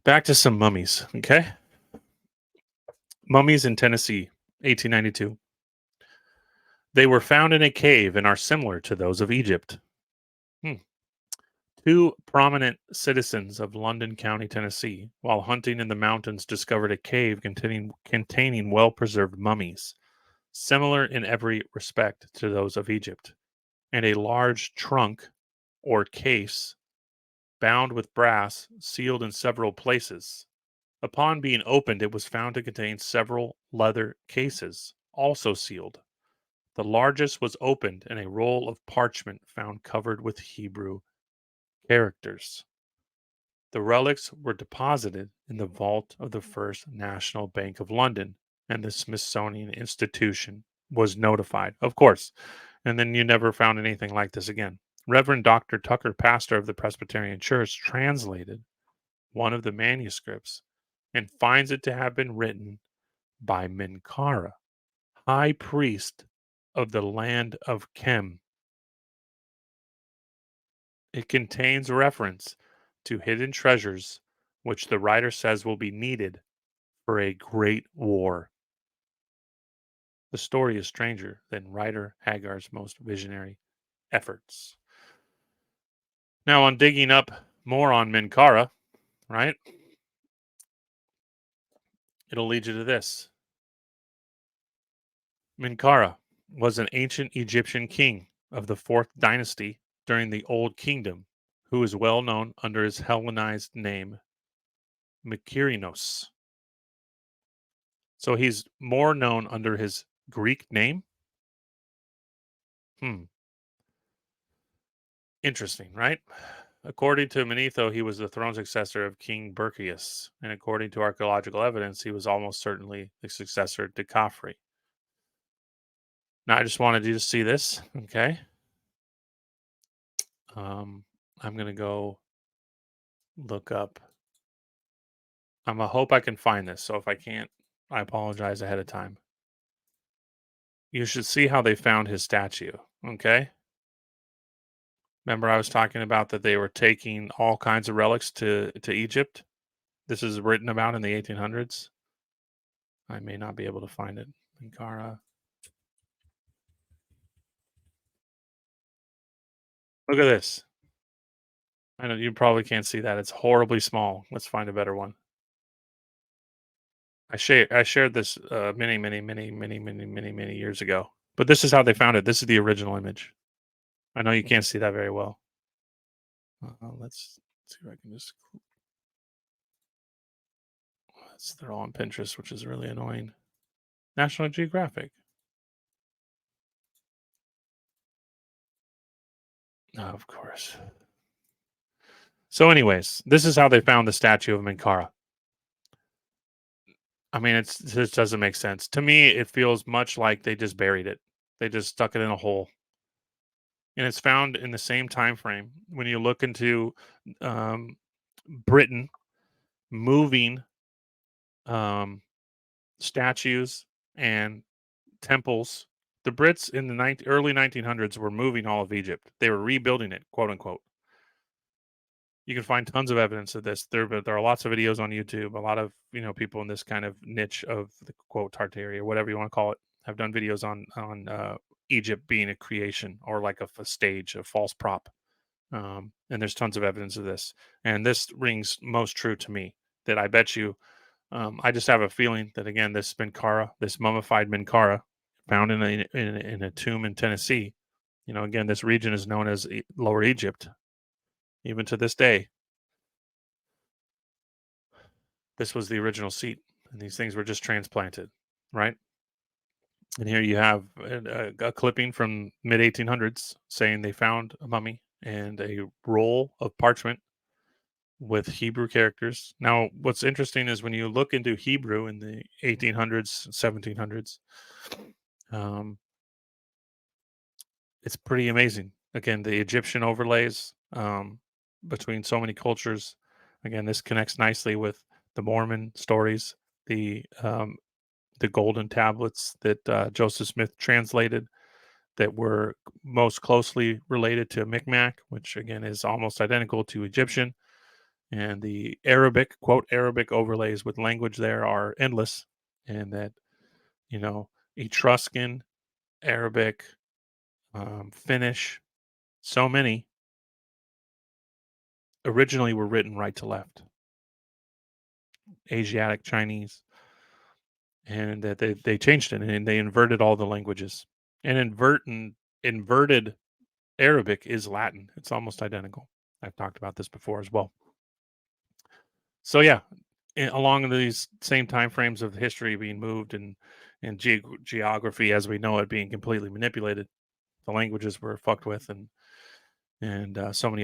Back to some mummies, okay? Mummies in Tennessee, 1892. They were found in a cave and are similar to those of Egypt. Hmm. Two prominent citizens of London County, Tennessee, while hunting in the mountains, discovered a cave containing well preserved mummies, similar in every respect to those of Egypt, and a large trunk or case bound with brass, sealed in several places. Upon being opened, it was found to contain several leather cases, also sealed. The largest was opened, and a roll of parchment found covered with Hebrew characters. The relics were deposited in the vault of the First National Bank of London, and the Smithsonian Institution was notified, of course. And then you never found anything like this again. Reverend Dr. Tucker, pastor of the Presbyterian Church, translated one of the manuscripts and finds it to have been written by Menkara, high priest of the land of Khem. It contains reference to hidden treasures which the writer says will be needed for a great war. The story is stranger than writer Hagar's most visionary efforts. Now, on digging up more on Menkara, right, it'll lead you to this. Menkara was an ancient Egyptian king of the fourth dynasty during the Old Kingdom, who is well known under his Hellenized name, Mykerinos. So he's more known under his Greek name. Hmm. Interesting, right? According to Manetho, he was the throne successor of King Berkius, and according to archaeological evidence, he was almost certainly the successor to Khafre. Now, I just wanted you to see this, okay? I'm gonna go look up. I'm gonna hope I can find this. So if I can't, I apologize ahead of time. You should see how they found his statue, okay? Remember, I was talking about that they were taking all kinds of relics to Egypt. This is written about in the 1800s. I may not be able to find it. Menkara. Look at this. I know you probably can't see that. It's horribly small. Let's find a better one. I shared this many years ago. But this is how they found it. This is the original image. I know you can't see that very well. Let's see if I can just. They're all on Pinterest, which is really annoying. National Geographic. Oh, of course. So, anyways, this is how they found the statue of Menkara. I mean, it just doesn't make sense to me. It feels much like they just buried it. They just stuck it in a hole, and it's found in the same time frame. When you look into um, Britain moving um, statues and temples, the Brits in the early 1900s were moving all of Egypt. They were rebuilding it, quote unquote. You can find tons of evidence of this. There are lots of videos on YouTube. A lot of people in this kind of niche of the quote Tartaria, whatever you want to call it, have done videos on Egypt being a creation or like a stage, a false prop. And there's tons of evidence of this. And this rings most true to me. That I bet you, I just have a feeling that again, this Menkara, this mummified Menkara, found in a tomb in Tennessee. Again, this region is known as Lower Egypt, even to this day. This was the original seat, and these things were just transplanted, right? And here you have a clipping from mid 1800s saying they found a mummy and a roll of parchment with Hebrew characters. Now, what's interesting is when you look into Hebrew in the 1800s, 1700s, um, it's pretty amazing. Again, the Egyptian overlays between so many cultures. Again, this connects nicely with the Mormon stories, the golden tablets that Joseph Smith translated that were most closely related to Micmac, which again is almost identical to Egyptian. And the Arabic, quote, Arabic overlays with language there are endless. And that, you know, Etruscan, Arabic, Finnish, so many originally were written right to left. Asiatic, Chinese, and that they changed it and they inverted all the languages. And inverted Arabic is Latin. It's almost identical. I've talked about this before as well. So yeah, along these same time frames of history being moved and geography as we know it being completely manipulated, the languages were fucked with, and so many